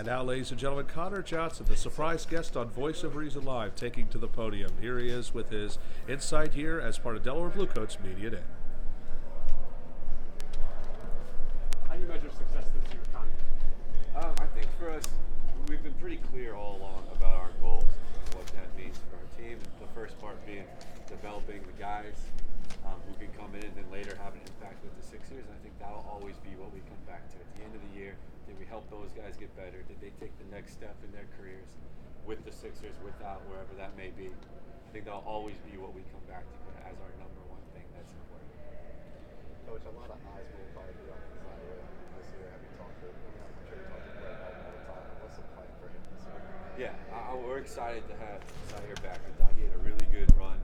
And now, ladies and gentlemen, Connor Johnson, the surprise guest on Voice of Reason Live, taking to the podium. Here he is with his insight here as part of Delaware Bluecoats Media Day. How do you measure success this year, Connor? I think for us, we've been pretty clear all along about our goals and what that means for our team. The first part being developing the guys who can come in and then later have an impact with the Sixers. And I think that'll always be what we come back to. At the end of the year, did we help those guys get better? Did they take the next step in their careers with the Sixers, without, wherever that may be? I think that'll always be what we come back to as our number one thing that's important. Coach, a lot of eyes will probably be on Zaire this year. Have you talked to him? I'm sure you talked to him all the time. What's the plan for him this year? Yeah, we're excited to have Zaire back. We thought he had a really good run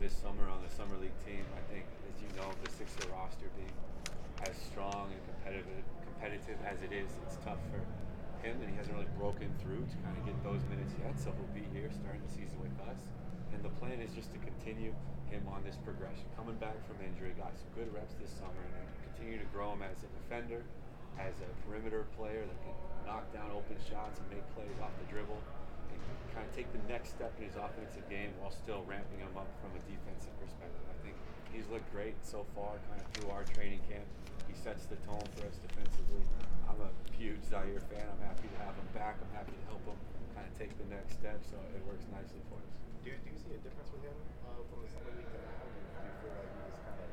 this summer on the Summer League team. I think, as you know, the Sixer roster being as strong and competitive as it is, it's tough for him, and he hasn't really broken through to kind of get those minutes yet, so he'll be here starting the season with us. And the plan is just to continue him on this progression. Coming back from injury, got some good reps this summer, and continue to grow him as a defender, as a perimeter player that can knock down open shots and make plays off the dribble, and kind of take the next step in his offensive game while still ramping him up from a defensive perspective. I think he's looked great so far, kind of through our training camp. He sets the tone for us defensively. I'm a huge Zaire fan. I'm happy to have him back. I'm happy to help him kind of take the next step, so it works nicely for us. Do you see a difference with him from the Summer League to now? Do you feel like he's kind of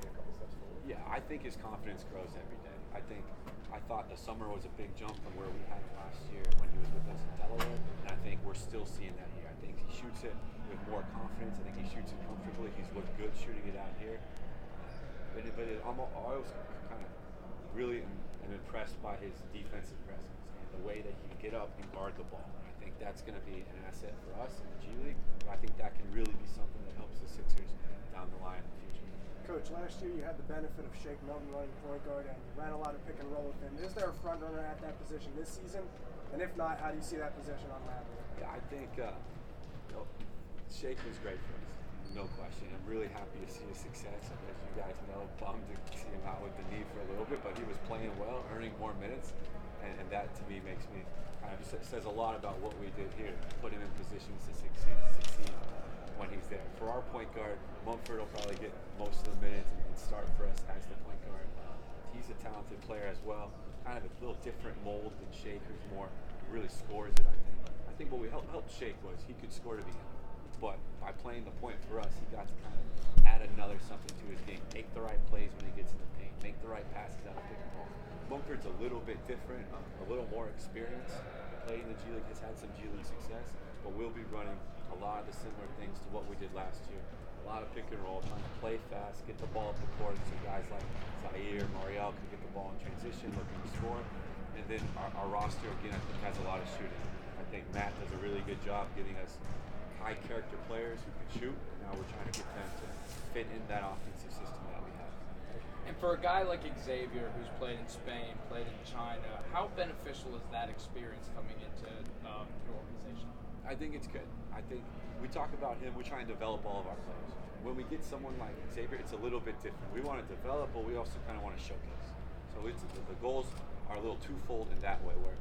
made a couple steps forward? Yeah, I think his confidence grows every day. I thought the summer was a big jump from where we had him last year when he was with us in Delaware, and I think we're still seeing that here. I think he shoots it with more confidence. I think he shoots it comfortably. He's looked good shooting it out here. I always kind of really am impressed by his defensive presence and the way that he can get up and guard the ball. And I think that's going to be an asset for us in the G League. But I think that can really be something that helps the Sixers down the line in the future. Coach, last year you had the benefit of Shake Milton running point guard, and you ran a lot of pick and roll with him. Is there a front runner at that position this season? And if not, how do you see that position unraveling? Yeah, I think Shake was great for us, no question. I'm really happy to see his success. As you guys know, bummed to see him out with the knee for a little bit, but he was playing well, earning more minutes, and that to me makes me kind of says a lot about what we did here, put him in positions to succeed when he's there. For our point guard, Mumford will probably get most of the minutes and start for us as the point guard. He's a talented player as well, kind of a little different mold than Shake, who's more really scores it. I think what we helped Shake was he could score to be him, but by playing the point for us, he got to kind of add another something to his game, make the right plays when he gets in the paint, make the right passes out of pick and roll. Mumford's a little bit different, a little more experienced. Playing in the G League, has had some G League success, but we'll be running a lot of the similar things to what we did last year. A lot of pick and roll, trying to play fast, get the ball up the court, so guys like Zaire, Mariel can get the ball in transition, looking to score. And then our roster, again, I think has a lot of shooting. I think Matt does a really good job getting us high character players who can shoot, and now we're trying to get them to fit in that offensive system that we have. And for a guy like Xavier, who's played in Spain, played in China, how beneficial is that experience coming into your organization? I think it's good. I think we talk about him, we try and develop all of our players. When we get someone like Xavier, it's a little bit different. We want to develop, but we also kind of want to showcase. So the goals are a little twofold in that way, where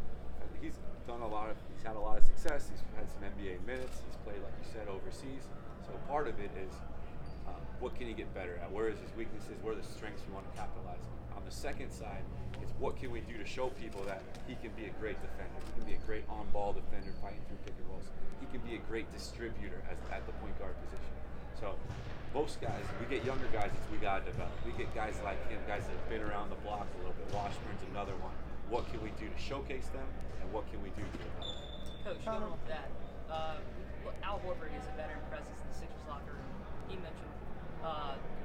he's had a lot of success. He's had some NBA minutes. He's played, like you said, overseas. So part of it is what can he get better at? Where is his weaknesses? Where are the strengths we want to capitalize on? On the second side, it's what can we do to show people that he can be a great defender. He can be a great on-ball defender fighting through pick and rolls. He can be a great distributor at the point guard position. So most guys, we get younger guys that we got to develop. We get guys like him, guys that have been around the block a little bit. Washburn's another one. What can we do to showcase them, and what can we do to develop? Coach, going off that, Al Horford is a veteran presence in the Sixers locker room. He mentioned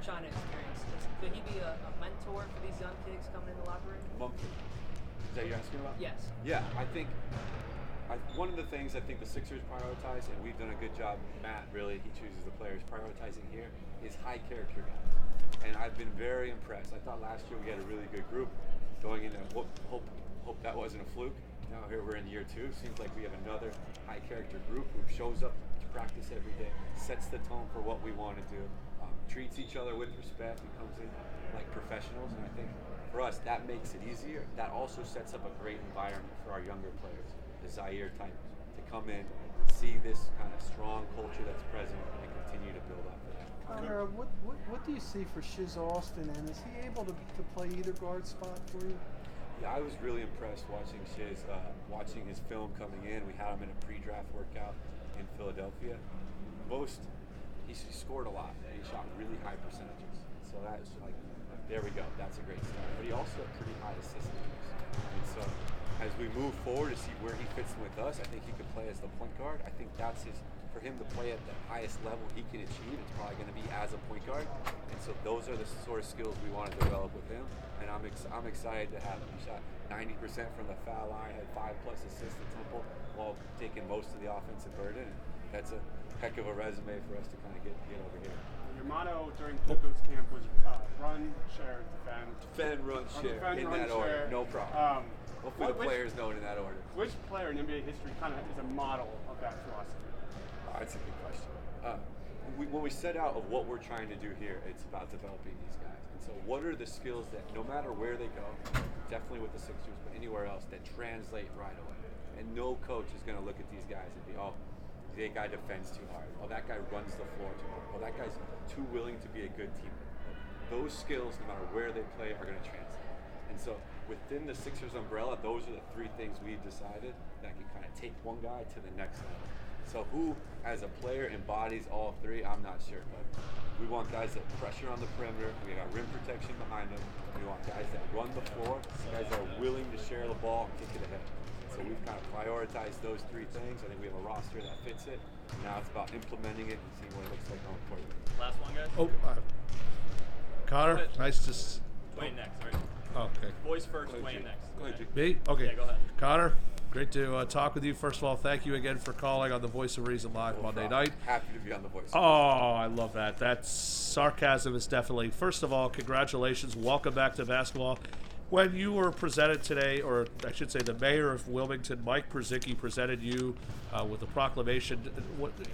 China experience. Could he be a mentor for these young kids coming in the locker room? Mumford. Is that you're asking about? Yes. Yeah, I think one of the things I think the Sixers prioritize, and we've done a good job, Matt really, he chooses the players, prioritizing here, is high character guys. And I've been very impressed. I thought last year we had a really good group going in, hope that wasn't a fluke. Now here we're in year 2. Seems like we have another high character group who shows up to practice every day, sets the tone for what we want to do, treats each other with respect, and comes in like professionals. And I think for us, that makes it easier. That also sets up a great environment for our younger players, the Zaire type, to come in, see this kind of strong culture that's present, and continue to build off of that. Connor, what do you see for Shiz Austin, and is he able to play either guard spot for you? Yeah, I was really impressed watching Shiz, watching his film coming in. We had him in a pre-draft workout in Philadelphia. He scored a lot. He shot really high percentages. So that's like, there we go. That's a great start. But he also had pretty high assist numbers. And so as we move forward to see where he fits in with us, I think he could play as the point guard. I think that's for him to play at the highest level he can achieve, it's probably going to be as a point guard. And so those are the sort of skills we want to develop with him. And I'm excited to have him. He shot 90% from the foul line, had 5+ assists at Temple while taking most of the offensive burden. And that's a heck of a resume for us to kind of get over here. Your motto during Blue Coats camp was run, share, defend. Defend, run, share. Defend, In run, that share. order. No problem. Hopefully the players know it in that order. Which player in NBA history kind of is a model of that philosophy? That's a good question. When we set out of what we're trying to do here, it's about developing these guys. And so what are the skills that no matter where they go, definitely with the Sixers, but anywhere else, that translate right away? And no coach is going to look at these guys and be, oh, that guy defends too hard. Oh, that guy runs the floor too hard. Oh, that guy's too willing to be a good teammate. Those skills, no matter where they play, are going to translate. And so within the Sixers umbrella, those are the three things we've decided that can kind of take one guy to the next level. So who, as a player, embodies all three, I'm not sure. But we want guys that pressure on the perimeter. We got rim protection behind them. We want guys that run the floor, guys that are willing to share the ball and kick it ahead. So we've kind of prioritized those three things. I think we have a roster that fits it. Now it's about implementing it and seeing what it looks like going forward. Last one, guys. Oh, Connor, nice to. Dwayne next. Right? Okay. Boys first, Dwayne next. Go ahead, G. Me? Okay. Yeah, go ahead. Connor, great to talk with you. First of all, thank you again for calling on the Voice of Reason Live No Monday problem. night. Happy to be on the Voice. Oh, I love that. That sarcasm is definitely. First of all, congratulations. Welcome back to basketball. When you were presented today, or I should say the mayor of Wilmington, Mike Przicki, presented you with a proclamation,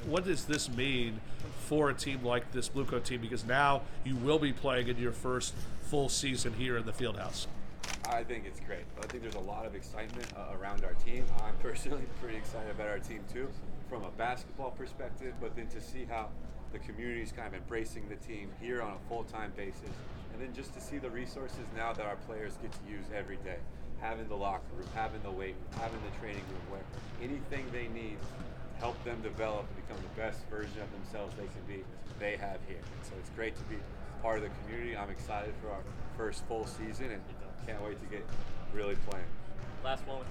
what does this mean for a team like this Blue Coat team? Because now you will be playing in your first full season here in the Fieldhouse. I think it's great. I think there's a lot of excitement around our team. I'm personally pretty excited about our team too, from a basketball perspective, but then to see how the community is kind of embracing the team here on a full-time basis. And then just to see the resources now that our players get to use every day. Having the locker room, having the weight room, having the training room where anything they need to help them develop and become the best version of themselves they can be, they have here. And so it's great to be part of the community. I'm excited for our first full season and can't wait to get really playing. Last one with